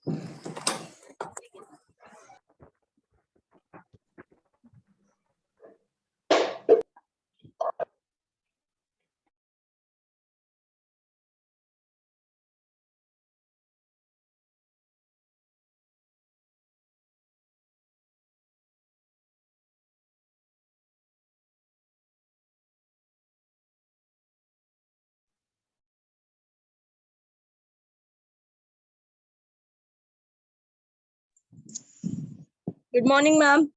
Good morning, ma'am.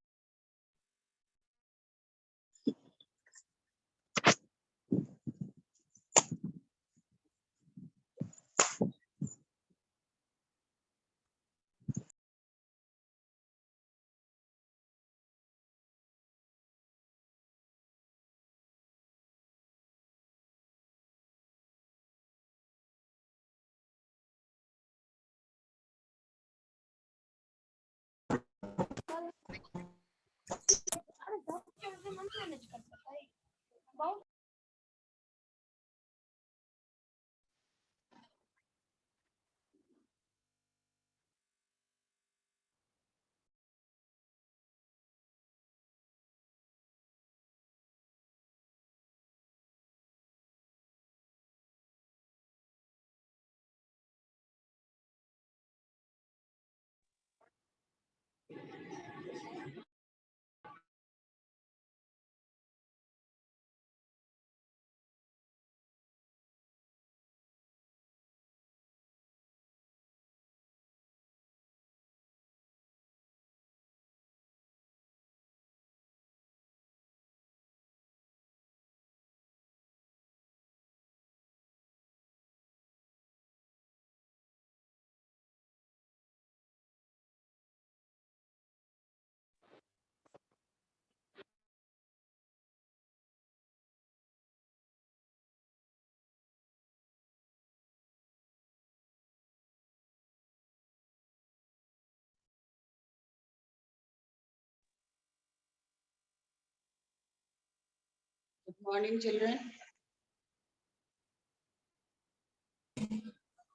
Good morning, children.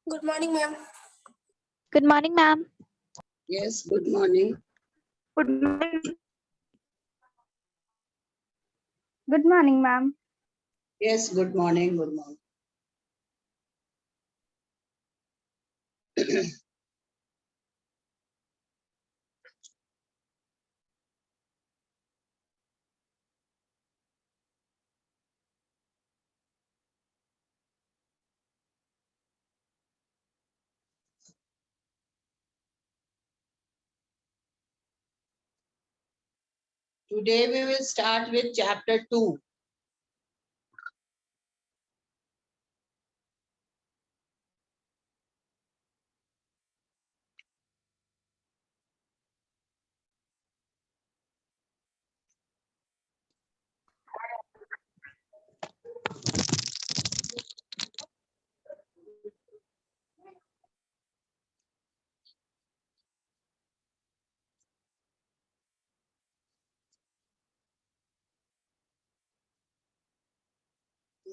Good morning, ma'am. Good morning, ma'am. Yes, good morning. Good morning. Good morning, ma'am. Yes, good morning. Good morning. Today we will start with chapter 2.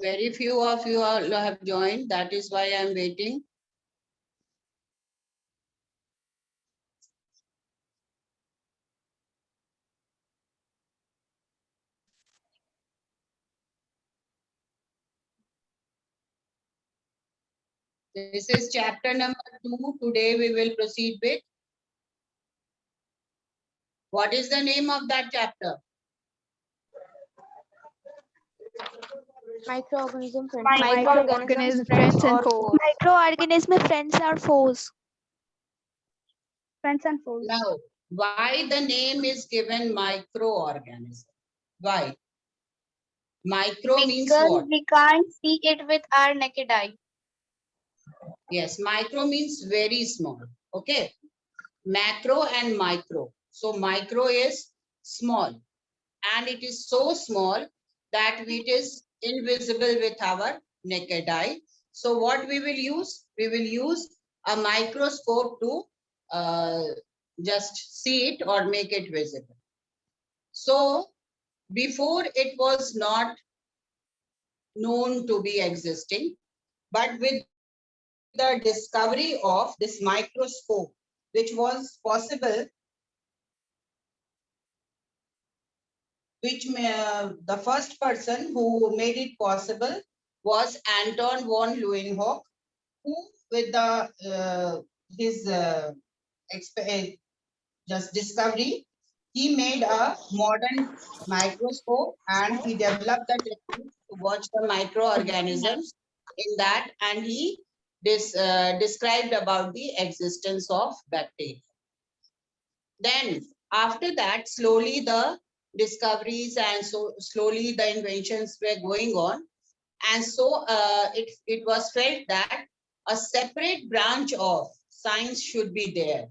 Very few of you all have joined. That is why I am waiting. This is chapter number 2. Today we will proceed with. What is the name of that chapter? Microorganism friends. Microorganism, friends and foes. Microorganism, friends or foes. Friends and foes. Now, why the name is given microorganism? Why? Micro means what? We can't see it with our naked eye. Yes, micro means very small. Okay. Macro and micro. So micro is small, and it is so small that it is invisible with our naked eye. So what we will use? We will use a microscope to just see it or make it visible. So before it was not known to be existing, but with the discovery of this microscope, which was possible, the first person who made it possible was Anton von Leeuwenhoek, who with his just discovery, he made a modern microscope and he developed the technique to watch the microorganisms in that, and he described about the existence of bacteria. Then after that, slowly the discoveries and so slowly the inventions were going on. And so it was felt that a separate branch of science should be there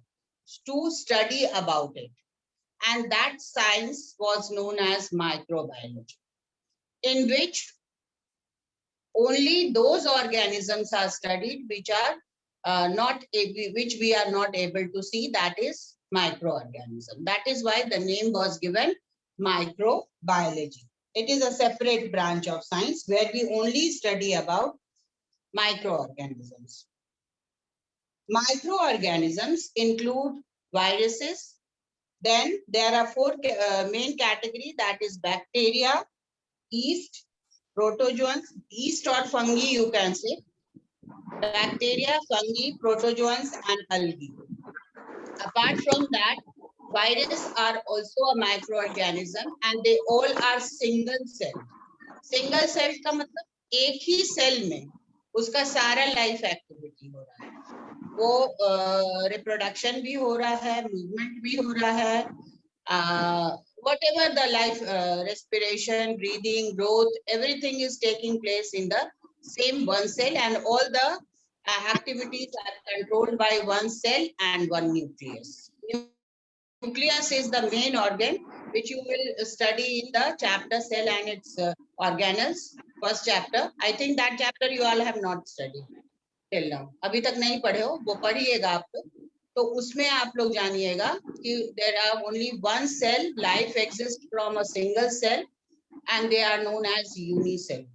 to study about it. And that science was known as microbiology, in which only those organisms are studied which are which we are not able to see, that is microorganism. That is why the name was given microbiology. It is a separate branch of science where we only study about microorganisms. Microorganisms include viruses. Then there are four main categories, that is bacteria, yeast, protozoans, yeast or fungi you can say, bacteria, fungi, protozoans and algae. Apart from that, viruses are also a microorganism and they all are single cell. Single cell का मतलब एक ही cell में उसका सारा life activity हो रहा है, वो रिप्रोडक्शन भी हो रहा है, मूवमेंट भी हो रहा है, whatever the life, respiration, breathing, growth, everything is taking place in the same one cell, and all the activities are controlled by one cell and one nucleus. Nucleus is the main organ which you will study in the chapter cell and its organelles, first chapter. I think that chapter you all have not studied till now. अभी तक नहीं पढ़े हो, वो पढ़िएगा आप लोग. तो उसमें आप लोग जानिएगा कि there are only one cell, life exists from a single cell and they are known as unicellular.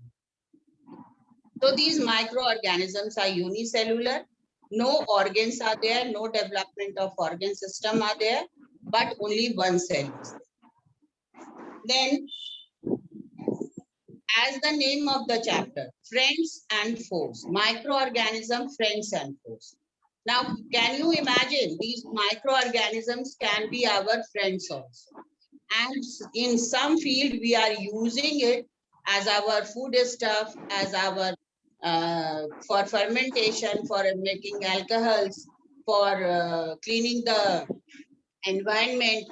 So these microorganisms are unicellular. No organs are there, no development of organ system are there, but only one cell is there. Then, as the name of the chapter, friends and foes, microorganism, friends and foes. Now, can you imagine these microorganisms can be our friends also. And in some field, we are using it as our food stuff, as our for fermentation, for making alcohols, for cleaning the environment,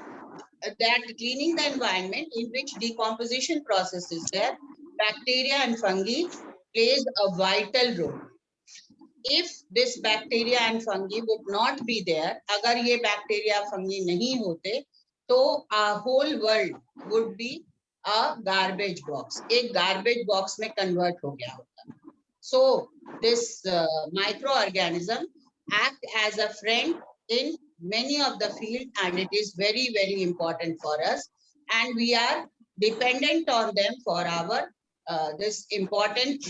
that cleaning the environment in which decomposition process is there, bacteria and fungi plays a vital role. If this bacteria and fungi would not be there, agar ye bacteria fungi nahi hote, तो our whole world would be a garbage box. एक garbage box में convert हो गया होता. So this microorganism act as a friend in many of the field, and it is very, very important for us. And we are dependent on them for our this important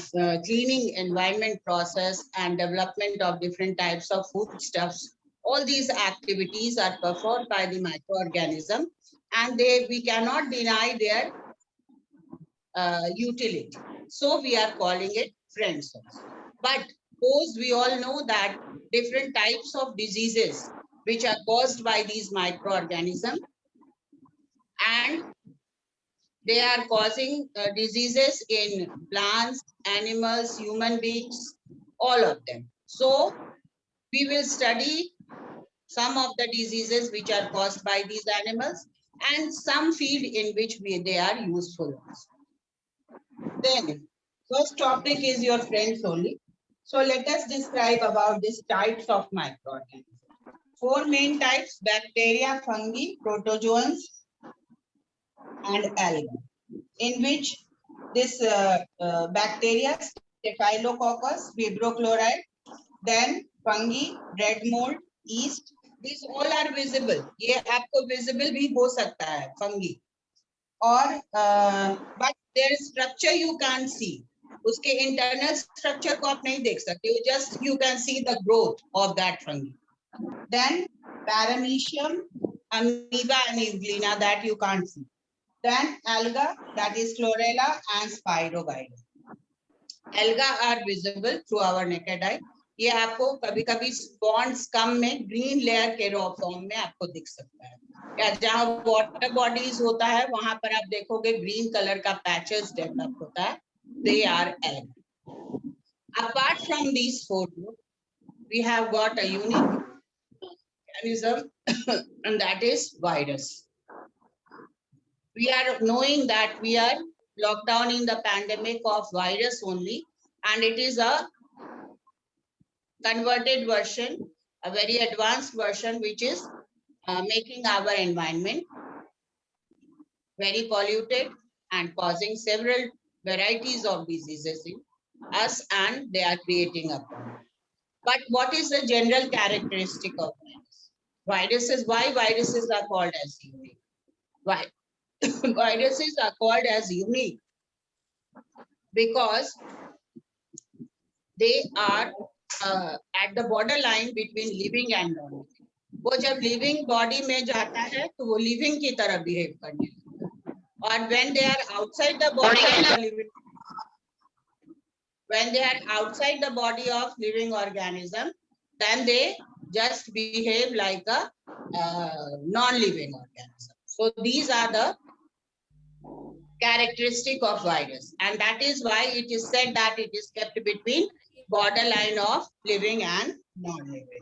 cleaning environment process and development of different types of foodstuffs. All these activities are performed by the microorganism, and we cannot deny their utility. So we are calling it friends. But suppose we all know that different types of diseases which are caused by these microorganisms, and they are causing diseases in plants, animals, human beings, all of them. So we will study some of the diseases which are caused by these animals and some field in which they are useful. Then first topic is your friends only. So let us describe about these types of microorganisms. Four main types: bacteria, fungi, protozoans, and algae, in which this bacteria, Staphylococcus, Vibrio chloride, then fungi, red mold, yeast, these all are visible. ये आपको visible भी हो सकता है fungi. और but their structure you can't see. उसके internal structure को आप नहीं देख सकते. You can see the growth of that fungi. Then paramecium, amoeba and euglena that you can't see. Then alga, that is chlorella and spirogyra. Alga are visible through our naked eye. ये आपको कभी कभी spawns कम में green layer के raw form में आपको दिख सकता है, या जहां वाटर बॉडीज होता है वहां पर आप देखोगे ग्रीन कलर का पैचेस डेवलप होता है. They are alga. Apart from these four groups, we have got a unique organism and that is virus. We are knowing that we are locked down in the pandemic of virus only, and it is a converted version, a very advanced version, which is making our environment very polluted and causing several varieties of diseases in us, and they are creating a problem. But what is the general characteristic of virus? Viruses, why viruses are called as unique? Why? Viruses are called as unique because they are at the borderline between living and non-living. वो जब living body में जाता है तो वो living की तरह behave करने लगता है, और when they are outside the body of the living, when they are outside the body of living organism, then they just behave like a non-living organism. So these are the characteristic of virus, and that is why it is said that it is kept between borderline of living and non-living.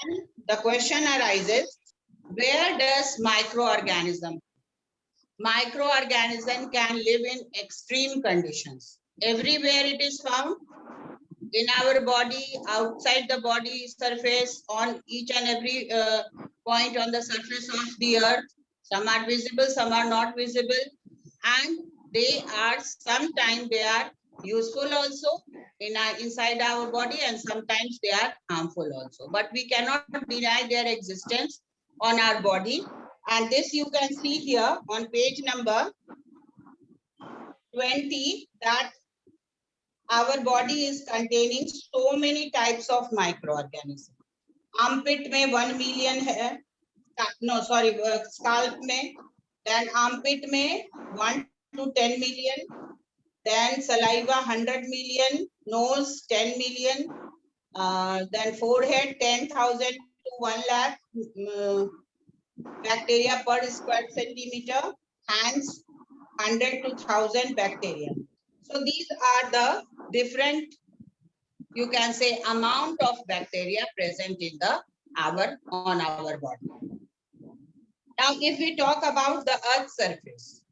And the question arises, where does microorganism? Microorganism can live in extreme conditions. Everywhere it is found, in our body, outside the body surface, on each and every point on the surface of the earth. Some are visible, some are not visible, and they are sometimes they are useful also inside our body, and sometimes they are harmful also. But we cannot deny their existence on our body, and this you can see here on page number 20 that our body is containing so many types of microorganisms. Armpit में 1 million है, no sorry, scalp में, then armpit में 1 to 10 million, then saliva 100 million, nose 10 million, then forehead 10,000 to 1 lakh bacteria per square centimeter, hands 100 to 1,000 bacteria. So these are the different, you can say, amount of bacteria present in the on our body. Now, if we talk about the earth's surface,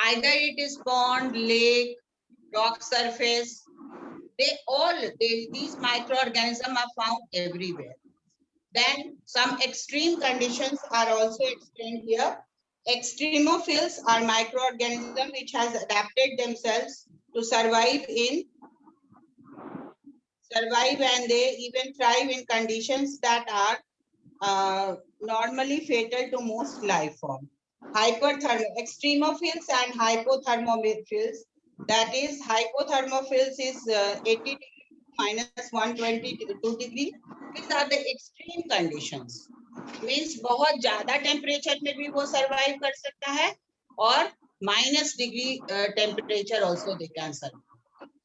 either it is pond, lake, rock surface, these microorganisms are found everywhere. Then some extreme conditions are also explained here. Extremophils are microorganisms which has adapted themselves to survive and they even thrive in conditions that are normally fatal to most life forms. Extremophils and hypothermophils. That is, hypothermophils is 80 degree minus 122 degree. These are the extreme conditions. Means बहुत ज्यादा temperature में भी वो survive कर सकता है, और minus degree temperature also they can survive.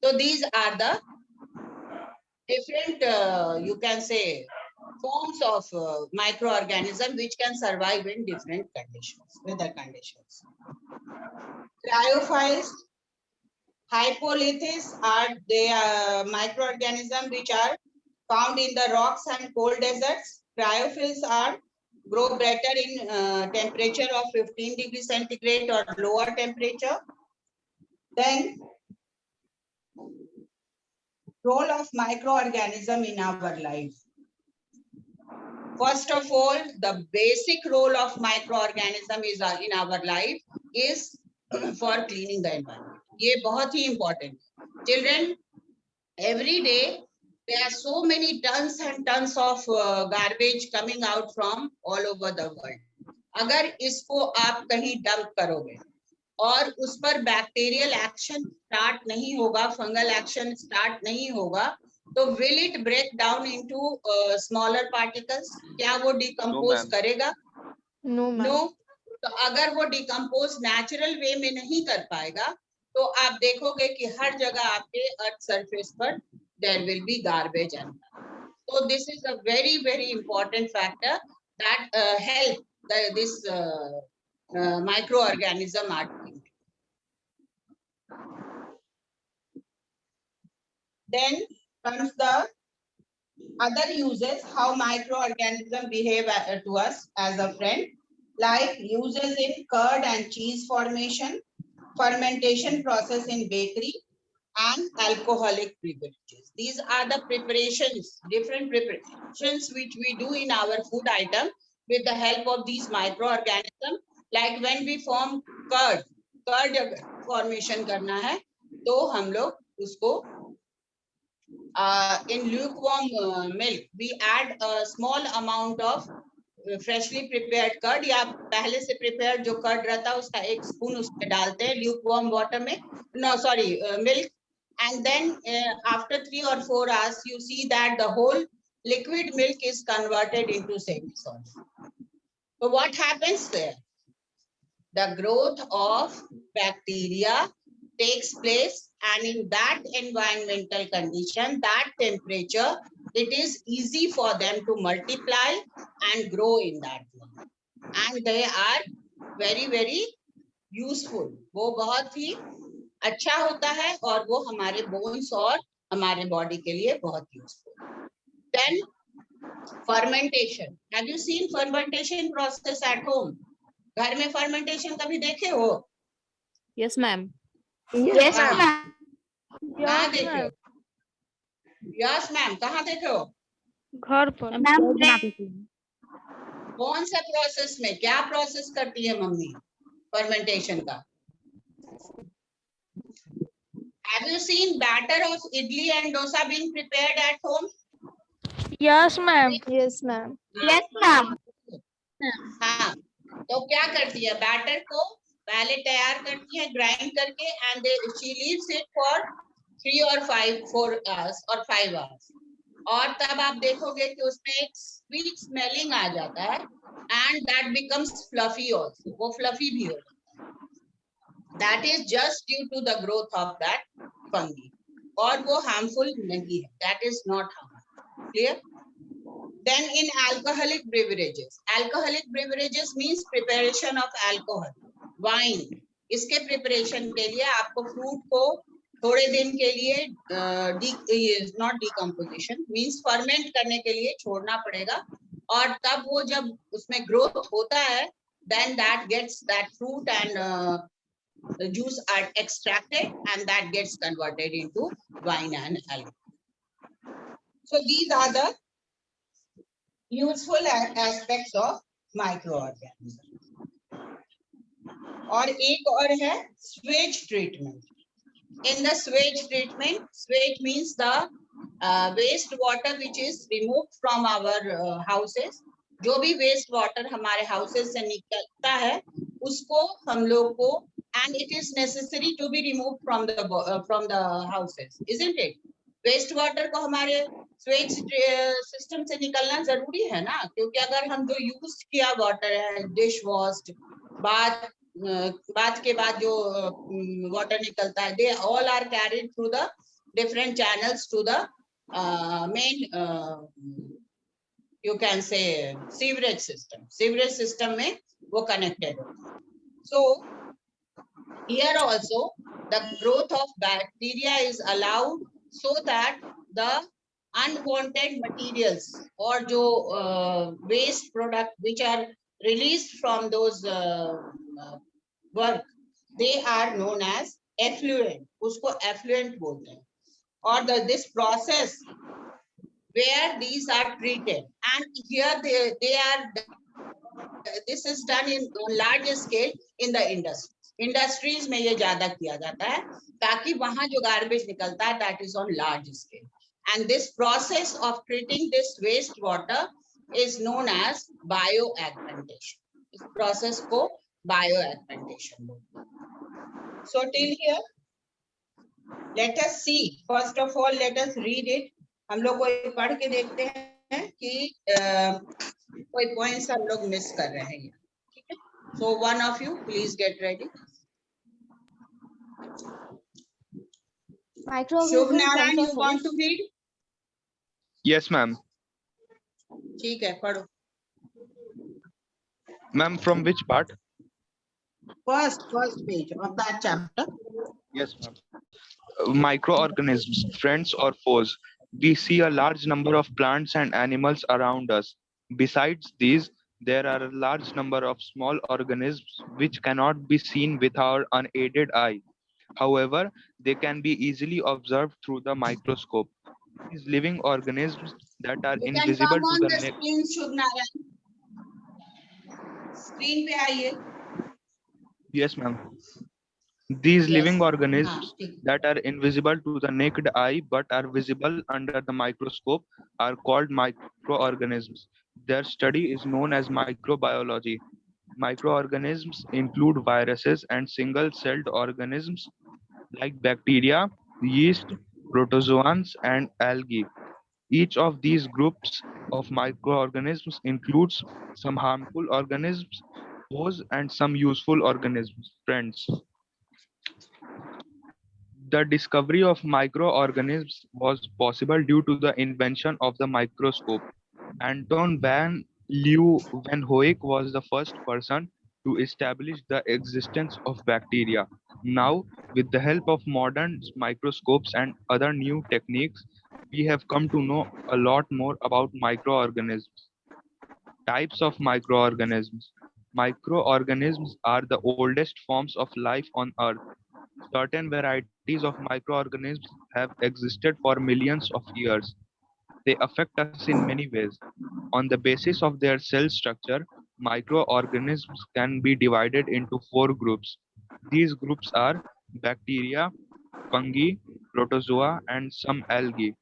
So these are the different, you can say, forms of microorganism which can survive in different conditions, weather conditions. Cryophiles, hypoliths are the microorganisms which are found in the rocks and cold deserts. Cryophils grow better in temperature of 15 degrees centigrade or lower temperature. Then role of microorganism in our life. First of all, the basic role of microorganism is in our life is for cleaning the environment. ये बहुत ही important. Children, every day there are so many tons and tons of garbage coming out from all over the world. अगर इसको आप कहीं dump करोगे और उस पर बैक्टीरियल एक्शन स्टार्ट नहीं होगा, फंगल एक्शन स्टार्ट नहीं होगा, तो will it break down into smaller particles? क्या वो decompose ma'am. करेगा? No, ma'am. No. तो अगर वो डिकम्पोज नेचुरल वे में नहीं कर पाएगा तो आप देखोगे कि हर जगह आपके अर्थ सरफेस पर there will be garbage and so this is a very very important factor that help this microorganism are doing. Then comes the other uses how microorganisms behave to us as a friend, like uses in curd and cheese formation, fermentation process in bakery, and alcoholic beverages. These are the preparations, different preparations which we do in our food item with the help of these microorganisms. Like when we form curd formation करना है तो हम लोग उसको in lukewarm milk we add a small amount of freshly prepared curd या पहले से prepared जो curd रहता है उसका एक स्पून उसमें डालते हैं lukewarm water में milk. And then after 3 or 4 hours, you see that the whole liquid milk is converted into semi-solid. So what happens there? The growth of bacteria takes place, and in that environmental condition, that temperature, it is easy for them to multiply and grow in that one. And they are very, very useful. वो बहुत ही अच्छा होता है और वो हमारे bones और हमारे बॉडी के लिए बहुत useful. Then fermentation. Have you seen fermentation process at home? घर में fermentation कभी देखे हो? Yes, ma'am. Yes, हाँ. ma'am. कहाँ देखे हो? Yes, ma'am. कहाँ देखे हो? घर पर. कौन सा प्रोसेस में क्या प्रोसेस करती है मम्मी fermentation का? Have you seen batter of idli and dosa being prepared at home? Yes, ma'am. Yes, ma'am. Yes, ma'am. हाँ, तो क्या करती है बैटर को पहले तैयार करती है ग्राइंड करके and she leaves it for 3 or 4 hours or 5 hours और तब आप देखोगे कि उसमें एक स्वीट स्मेलिंग आ जाता है and that becomes fluffy also वो फ्लफी भी हो जाता है that is just due to the growth of that fungi और वो हार्मफुल नहीं है that is not harmful clear. Then in alcoholic beverages means preparation of alcohol, wine. इसके preparation के लिए आपको fruit को थोड़े दिन के लिए not decomposition means ferment करने के लिए छोड़ना पड़ेगा और तब वो जब उसमें growth होता है then that gets that fruit and juice are extracted and that gets converted into wine and alcohol. So these are the useful aspects of microorganisms. और एक और है swage treatment. In the swage treatment, swage means the waste water which is removed from our houses. जो भी waste water हमारे houses से निकलता है, उसको हम लोग को and it is necessary to be removed from the houses, isn't it? Waste water को हमारे स्वेज सिस्टम से निकलना जरूरी है ना क्योंकि अगर हम जो यूज किया वाटर है डिश वॉश बात के बाद जो वाटर निकलता है they all are carried through the different channels to the main you can say sewerage system में वो कनेक्टेड होता है. सो here also the growth of bacteria is allowed so that the unwanted materials or जो waste product which are released from those work they are known as effluent. उसको effluent बोलते हैं और this process where these are treated and here they are this is done in large scale in the industries में ये ज्यादा किया जाता है ताकि वहां जो garbage निकलता है that is on large scale and this process of treating this waste water is known as bioaugmentation. इस process को bioaugmentation बोलते हैं. So till here let us see, first of all let us read it. हम लोग कोई पढ़ के देखते हैं कि कोई पॉइंट्स हम लोग मिस कर रहे हैं यहाँ, ठीक है? So one of you please get ready. Shubh Microorganisms, friends Narayan, or you foes? Want to read? Yes, ma'am. ठीक है, पढ़ो. Ma'am, from which part? First page of that chapter. Yes, ma'am. Microorganisms, friends or foes. We see a large number of plants and animals around us. Besides these, there are a large number of small organisms which cannot be seen with our unaided eye. However, they can be easily observed through the microscope. These living organisms that are You can invisible come to on the the naked. screen, Shubh Narayan. Screen पे आइए. Yes, ma'am. These living हाँ, organisms ठीक है. that are invisible to the naked eye but are visible under the microscope are called microorganisms. Their study is known as microbiology. Microorganisms include viruses and single celled organisms like bacteria, yeast, protozoans, and algae. Each of these groups of microorganisms includes some harmful organisms, foes, and some useful organisms, friends. The discovery of microorganisms was possible due to the invention of the microscope. Anton van Leeuwenhoek was the first person to establish the existence of bacteria. Now, with the help of modern microscopes and other new techniques, we have come to know a lot more about microorganisms. Types of microorganisms. Microorganisms are the oldest forms of life on Earth. Certain varieties of microorganisms have existed for millions of years. They affect us in many ways. On the basis of their cell structure, microorganisms can be divided into four groups. These groups are bacteria, fungi, protozoa, and some algae.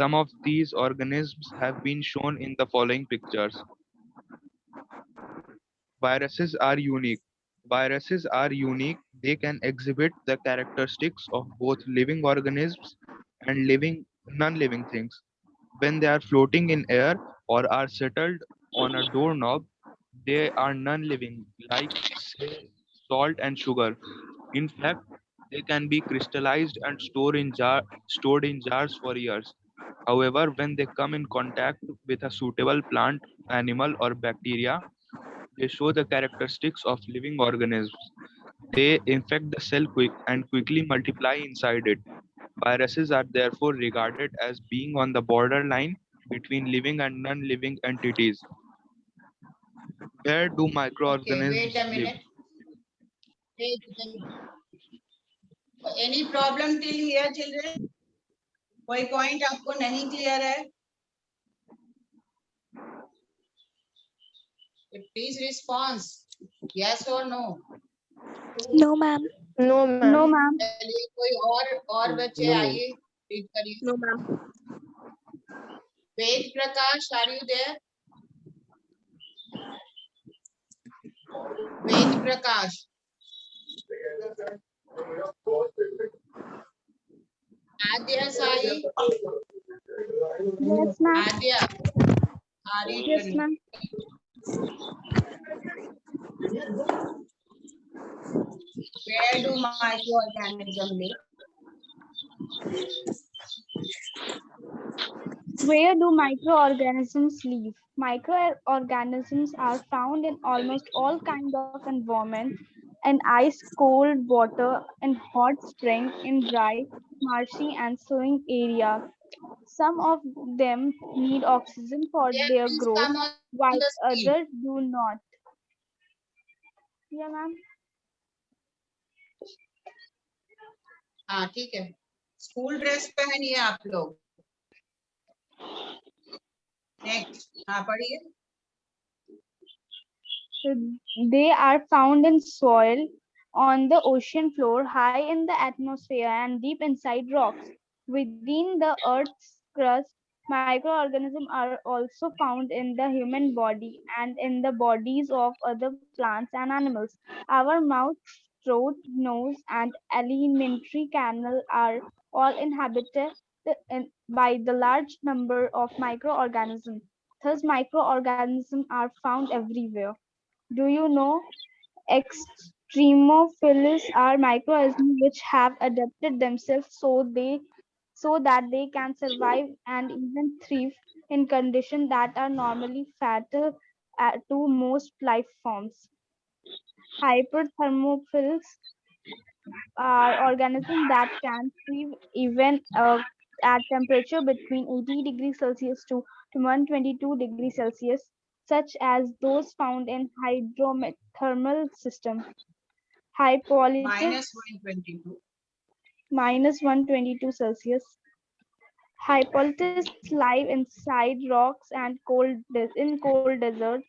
Some of these organisms have been shown in the following pictures. Viruses are unique. Viruses are unique. They can exhibit the characteristics of both living organisms and non-living things. When they are floating in air or are settled on a doorknob, they are non-living, like say salt and sugar. In fact, they can be crystallized and stored in jars for years. However, when they come in contact with a suitable plant, animal, or bacteria, they show the characteristics of living organisms. They infect the cell and quickly multiply inside it. Viruses are therefore regarded as being on the borderline between living and non-living entities. Where do Okay, wait microorganisms a live? minute. Any problem till here, children? कोई point आपको नहीं clear है? Please response. Yes or no? No, ma'am. No, ma'am. No, ma'am. चलिए कोई और बच्चे आइए, read करिए. No, ma'am. Ved Prakash, are you there? Ved Prakash. Aadya Sai. Yes, ma'am. Aadya, are you? Yes, ma'am. Where do microorganisms live? Where do microorganisms live? Microorganisms are found in almost all kinds of environments, in ice, cold water, in hot spring, in dry, marshy, and sowing area. Some of them need oxygen for Yeah, their please growth, come on while the screen. others do not. Yeah, ma'am. हाँ ठीक है. School dress पहनिए आप लोग. Next, हाँ पढ़िए. They are found in soil, on the ocean floor, high in the atmosphere, and deep inside rocks. Within the Earth's crust, microorganisms are also found in the human body and in the bodies of other plants and animals. Our mouth, throat, nose, and alimentary canal are all inhabited by the large number of microorganisms. Thus, microorganisms are found everywhere. Do you know extremophilus are microorganisms which have adapted themselves so that they can survive and even thrive in conditions that are normally fatal to most life forms. Hyperthermophils are organisms that can thrive even at temperature between 80 degrees Celsius to 122 degrees Celsius, such as those found in hydrothermal system. Hippolytus minus 122. minus 122 Celsius. Hippolytus live inside rocks and in cold deserts.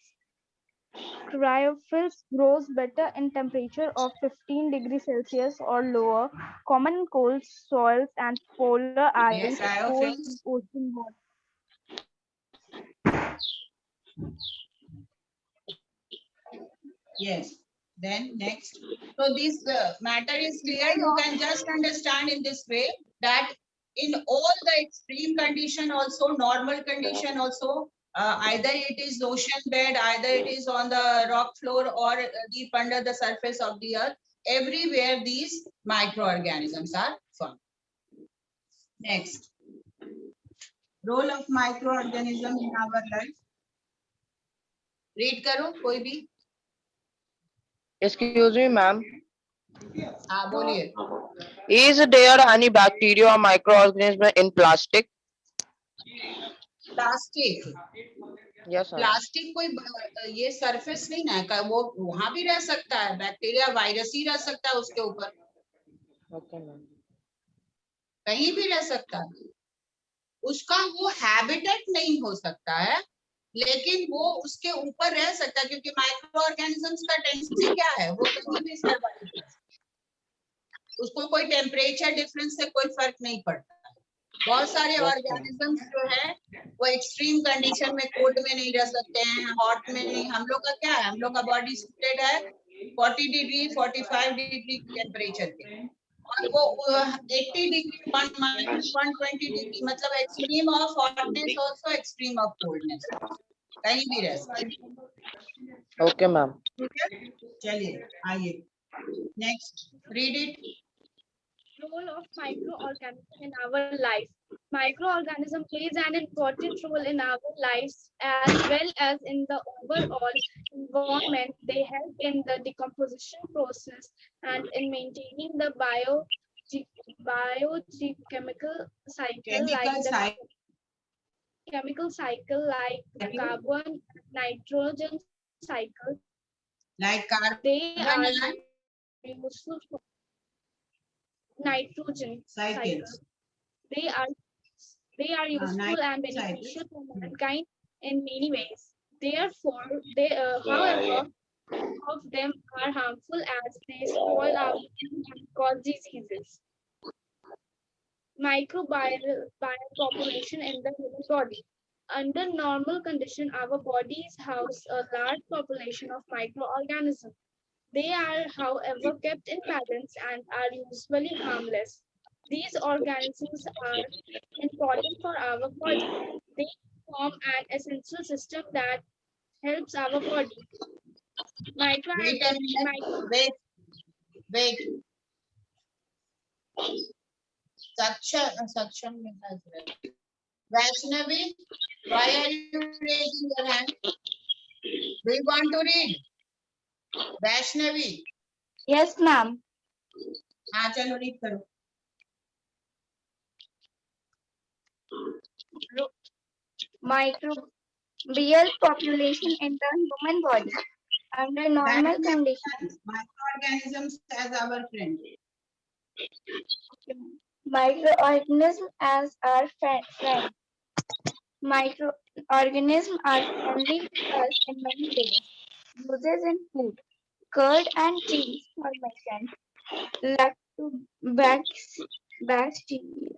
Cryophyllus grows better in temperature of 15 degrees Celsius or lower, common in cold soils and polar islands Yes, exposed to cryophylls. ocean water. Yes. Then next. So this matter is clear. You can just understand in this way that in all the extreme condition also, normal condition also, either it is ocean bed, either it is on the rock floor or deep under the surface of the earth, everywhere these microorganisms are found. Next. Role of microorganism in our life. Read करो कोई भी. Excuse me, ma'am. हाँ बोलिए. Is there any bacteria or microorganism in plastic? Plastic. Yes, ma'am. Plastic कोई ये surface नहीं ना, वो वहां भी रह सकता है, बैक्टीरिया वायरस ही रह सकता है उसके ऊपर, Okay, ma'am. कहीं भी रह सकता है. उसका वो हैबिटेट नहीं हो सकता है, लेकिन वो उसके ऊपर रह सकता है, क्योंकि माइक्रो ऑर्गेनिजम्स का टेंडेंसी क्या है, वो कहीं भी सर्वाइव कर सकता है. उसको कोई टेम्परेचर डिफरेंस से कोई फर्क नहीं पड़ता. बहुत सारे ऑर्गेनिजम्स जो है वो एक्सट्रीम कंडीशन में, कोल्ड में नहीं रह सकते हैं, हॉट में नहीं. हम लोग का क्या है, हम लोग का बॉडी सूटेड है 40 डिग्री 45 डिग्री टेम्परेचर पे, और वो 80 डिग्री 120 डिग्री, मतलब extreme of hotness also extreme of coldness, कहीं भी रह सकते हैं. Okay, ma'am. चलिए आइए next, read it. Role of microorganisms in our life. Microorganism plays an important role in our lives as well as in the overall environment. They help in the decomposition process and in maintaining the biochemical cycle chemical cycle like the carbon nitrogen cycle. like carbon They are and useful for nitrogen cycles. cycle. They are useful and nitrogen beneficial cycles. to mankind in many ways. Therefore, however, of them are harmful as they spoil our food and cause diseases. Microbial population in the human body. Under normal condition, our bodies house a large population of microorganisms. They are, however, kept in balance and are usually harmless. These organisms are important for our body. They form an essential system that helps our body. Micro Wait a minute. Wait. Sakshan has read. Vaishnavi, why are you raising your hand? Do you want to read? Vaishnavi. Yes, ma'am. हाँ चलो read करो. Microbial population in the human body. Under normal conditions, Microorganisms as our friend. microorganisms as our friend. Microorganisms are friendly to us in many ways. Uses in food, curd and cheese formation, lactobacteria.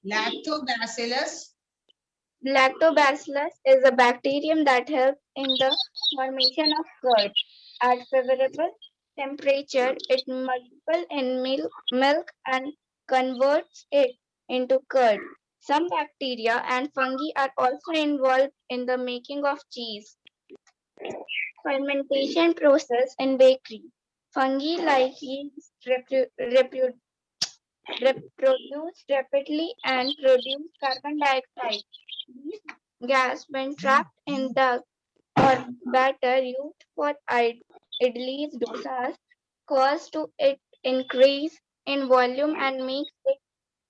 Lactobacillus. Lactobacillus is a bacterium that helps in the formation of curd. At favorable temperature, it multiples in milk and converts it into curd. Some bacteria and fungi are also involved in the making of cheese. Fermentation process in bakery. Fungi like yeast reproduce rapidly and produce carbon dioxide. These gas, when trapped in the or batter used for idlis, dosas, cause to it increase in volume and makes it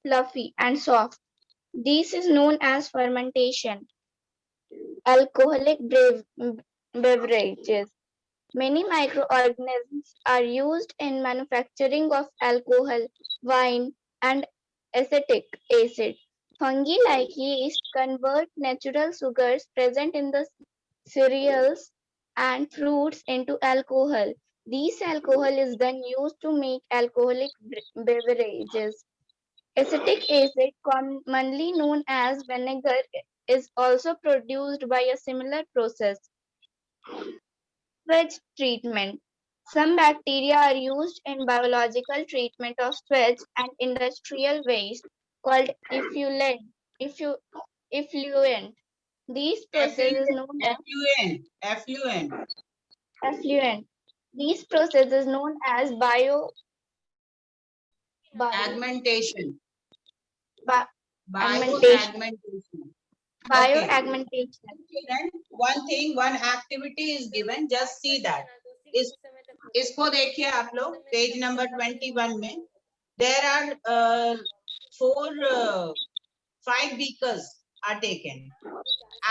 fluffy and soft. This is known as fermentation. Alcoholic beverages. Many microorganisms are used in manufacturing of alcohol, wine, and acetic acid. Fungi like yeast convert natural sugars present in the cereals and fruits into alcohol. This alcohol is then used to make alcoholic beverages. Acetic acid, commonly known as vinegar, is also produced by a similar process. Sewage treatment. Some bacteria are used in biological treatment of sewage and industrial waste called effluent. These process is known as Effluent. effluent. These process is known as bio, Augmentation. bi- augmentation. Bioaugmentation. Okay. Bioaugmentation. Children, one thing, one activity is given. Just see that. इसको देखिए आप लोग page number 21 में there are 5 beakers are taken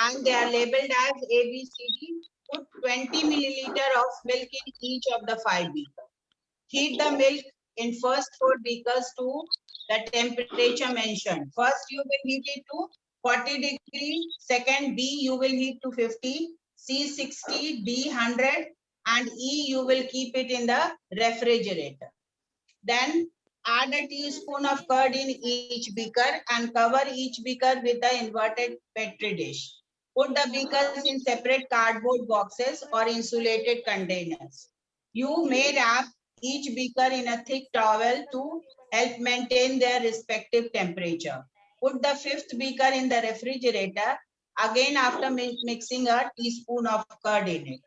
and they are labeled as A, B, C, D. Put 20 milliliter of milk in each of the 5 beakers. Heat the milk in first 4 beakers to the temperature mentioned. First you will heat it to 40 degrees. Second, B you will heat to 50, C 60, D 100, and E you will keep it in the refrigerator. Then add a teaspoon of curd in each beaker and cover each beaker with the inverted petri dish. Put the beakers in separate cardboard boxes or insulated containers. You may wrap each beaker in a thick towel to help maintain their respective temperature. Put the 5th beaker in the refrigerator, again after mixing a teaspoon of curd in it.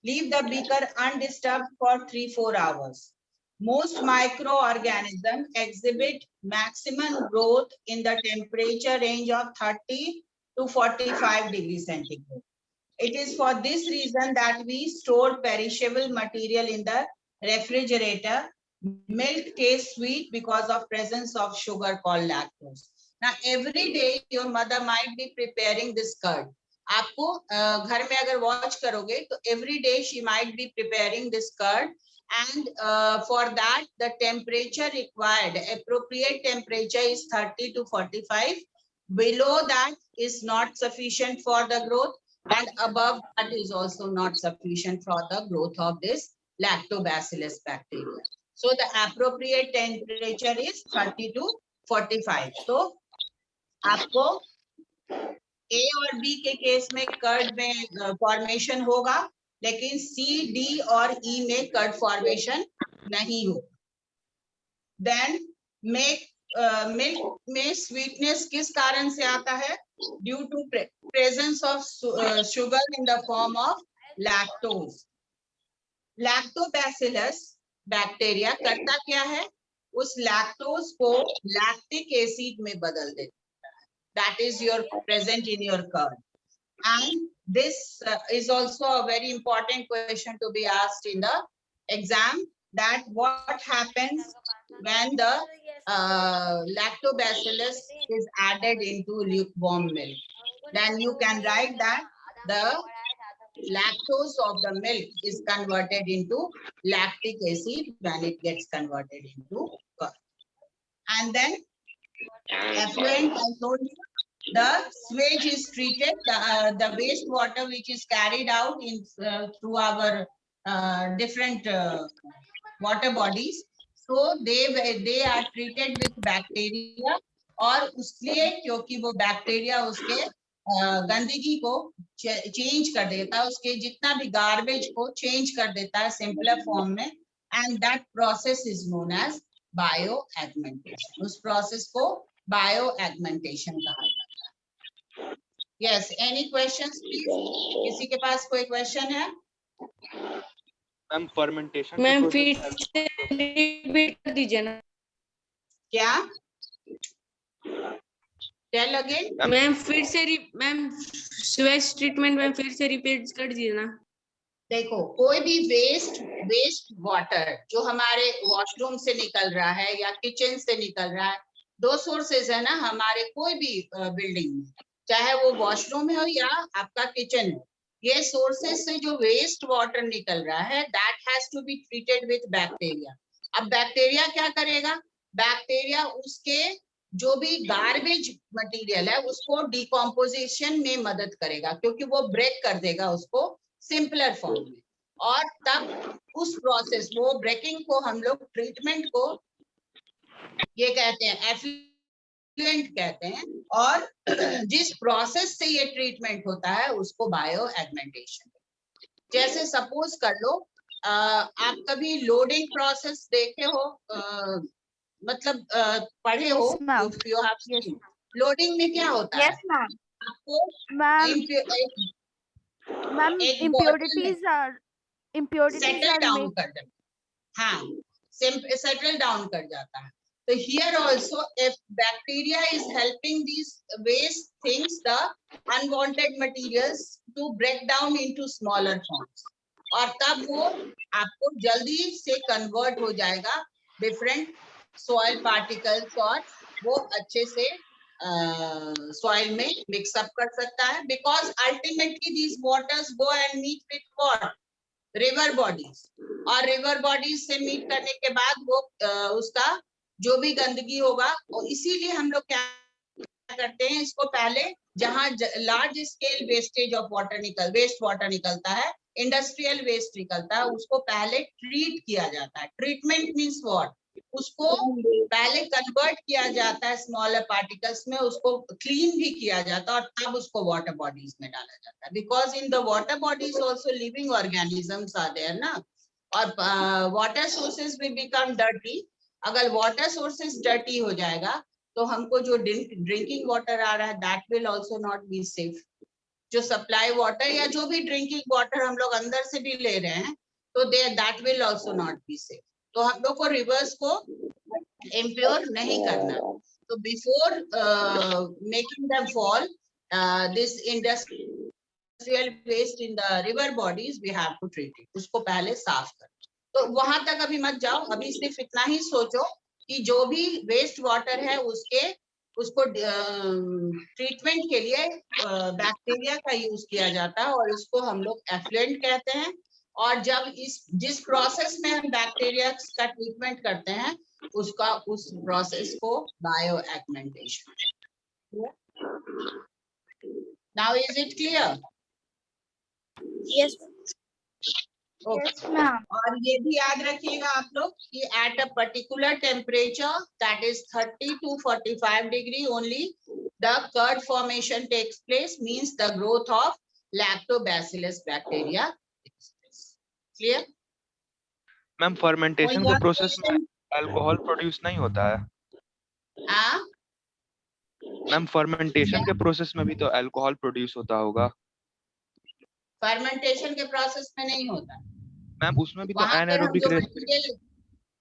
Leave the beaker undisturbed for 3-4 hours. Most microorganisms exhibit maximum growth in the temperature range of 30 to 45 degrees centigrade. It is for this reason that we store perishable material in the refrigerator. Milk tastes sweet because of presence of sugar called lactose. Now, every day your mother might be preparing this curd. आपको घर में अगर watch करोगे तो every day she might be preparing this curd, and for that the temperature required, appropriate temperature is 30 to 45. Below that is not sufficient for the growth, and above that is also not sufficient for the growth of this lactobacillus bacteria. So the appropriate temperature is 30 to 45. So आपको A और B के case में curd में formation होगा, लेकिन C, D और E में curd formation नहीं होगा. Then मिल्क में स्वीटनेस किस कारण से आता है? Due to presence of sugar in the form of lactose. Lactobacillus bacteria करता क्या है? उस लैक्टोज को लैक्टिक एसिड में बदल देता है. That is your present in your curd. And this is also a very important question to be asked in the exam, that what happens when the lactobacillus is added into lukewarm milk. Then you can write that the lactose of the milk is converted into lactic acid when it gets converted into curd. And then effluent, I told you, the sewage is treated, the wastewater which is carried out in through our different water bodies, so they are treated with bacteria, और उसलिए क्योंकि वो bacteria उसके गंदगी को change कर देता है, उसके जितना भी गार्बेज को चेंज कर देता है सिंपलर फॉर्म में, and that process is known as bioaugmentation. उस प्रोसेस को बायो एगमेंटेशन कहा जाता है। Yes, any questions please? किसी के पास कोई क्वेश्चन है? मैम फर्मेंटेशन मैम फिर से रिपीट कर दीजिए ना। क्या? Tell again. मैम फिर से मैम स्वेज ट्रीटमेंट में फिर से रिपीट कर दीजिए ना। देखो, कोई भी वेस्ट वाटर जो हमारे वॉशरूम से निकल रहा है या किचन से निकल रहा है, दो सोर्सेज है ना हमारे कोई भी बिल्डिंग में, चाहे वो वॉशरूम हो या आपका किचन हो। ये सोर्सेज से जो वेस्ट वाटर निकल रहा है, that has to be treated with bacteria. अब बैक्टीरिया क्या करेगा? बैक्टीरिया उसके जो भी गार्बेज मटेरियल है उसको डिकम्पोजिशन में मदद करेगा, क्योंकि वो ब्रेक कर देगा उसको सिंपलर फॉर्म में। और तब उस प्रोसेस, वो ब्रेकिंग को हम लोग ट्रीटमेंट को ये कहते हैं एफ्लुएंट कहते हैं, और जिस प्रोसेस से ये ट्रीटमेंट होता है उसको बायो एगमेंटेशन। जैसे सपोज कर लो आप कभी लोडिंग प्रोसेस देखे हो, मतलब पढ़े हो, Yes, ma'am. You have seen. Loading में क्या होता है? Yes, ma'am. आपको Ma'am, ma'am, एक impurities are settle down made. कर देता, हाँ, सेटल डाउन कर जाता है। तो here also if bacteria is helping these waste things, the unwanted materials, to break down into smaller forms, और तब वो आपको जल्दी से कन्वर्ट हो जाएगा डिफरेंट सॉइल पार्टिकल्स, और वो अच्छे से सॉइल में मिक्सअप कर सकता है, because ultimately these waters go and meet with what? River bodies, और रिवर बॉडीज से मीट करने के बाद वो उसका जो भी गंदगी होगा, और इसीलिए हम लोग क्या करते हैं, इसको पहले जहां large scale wastage of water waste water निकलता है, इंडस्ट्रियल वेस्ट निकलता है, उसको पहले ट्रीट किया जाता है। Treatment means what? उसको पहले कन्वर्ट किया जाता है स्मॉलर पार्टिकल्स में, उसको क्लीन भी किया जाता है, और तब उसको वाटर बॉडीज में डाला जाता है। Because in the water bodies also living organisms are there ना, और water sources will become dirty. अगर वाटर सोर्सेज डर्टी हो जाएगा तो हमको जो ड्रिंकिंग वाटर आ रहा है, that will also not be safe. जो सप्लाई वाटर या जो भी ड्रिंकिंग वाटर हम लोग अंदर से भी ले रहे हैं, तो that will also not be safe. तो हम लोग को रिवर्स को इम्प्योर नहीं करना। तो before making the fall this industrial waste in the river bodies, we have to treat it. उसको पहले साफ कर। तो वहां तक अभी मत जाओ, अभी सिर्फ इतना ही सोचो कि जो भी वेस्ट वाटर है उसको ट्रीटमेंट के लिए बैक्टीरिया का यूज किया जाता है, और उसको हम लोग एफ्लुएंट कहते हैं। और जब जिस प्रोसेस में हम बैक्टीरिया का ट्रीटमेंट करते हैं, उस प्रोसेस को bioaugmentation. Now is it clear? Yes Yes, ma'am. और ये भी याद रखिएगा आप लोग कि at a particular temperature, that is 30 to 45 degree only, the curd formation takes place, means the growth of lactobacillus bacteria. Clear? Ma'am fermentation को process में अल्कोहल प्रोड्यूस नहीं होता है? मैम फर्मेंटेशन के प्रोसेस में भी तो अल्कोहल प्रोड्यूस होता होगा? फर्मेंटेशन के प्रोसेस में नहीं होता मैम उसमें भी तो वहां पर एनाएरोबिक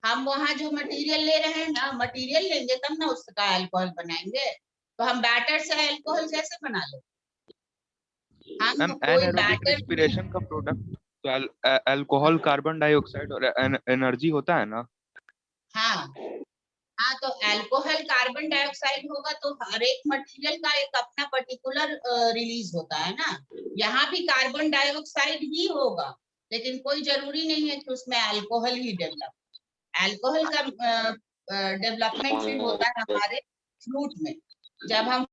हम वहाँ जो मटेरियल ले रहे हैं ना, मटेरियल लेंगे तब ना उसका अल्कोहल बनाएंगे। तो हम बैटर से अल्कोहल कैसे बना ले? हम मैम कोई एनाएरोबिक बैटर, रेस्पिरेशन का प्रोडक्ट तो अल्कोहल, कार्बन डाइऑक्साइड और एनर्जी होता है ना? हाँ हाँ, तो अल्कोहल कार्बन डाइऑक्साइड होगा तो हर एक मटेरियल का एक अपना पर्टिकुलर रिलीज होता है ना। यहाँ भी कार्बन डाइऑक्साइड ही होगा, लेकिन कोई जरूरी नहीं है कि उसमें अल्कोहल ही डेवलप। अल्कोहल का डेवलपमेंट फिर होता है हमारे फ्रूट में, जब हम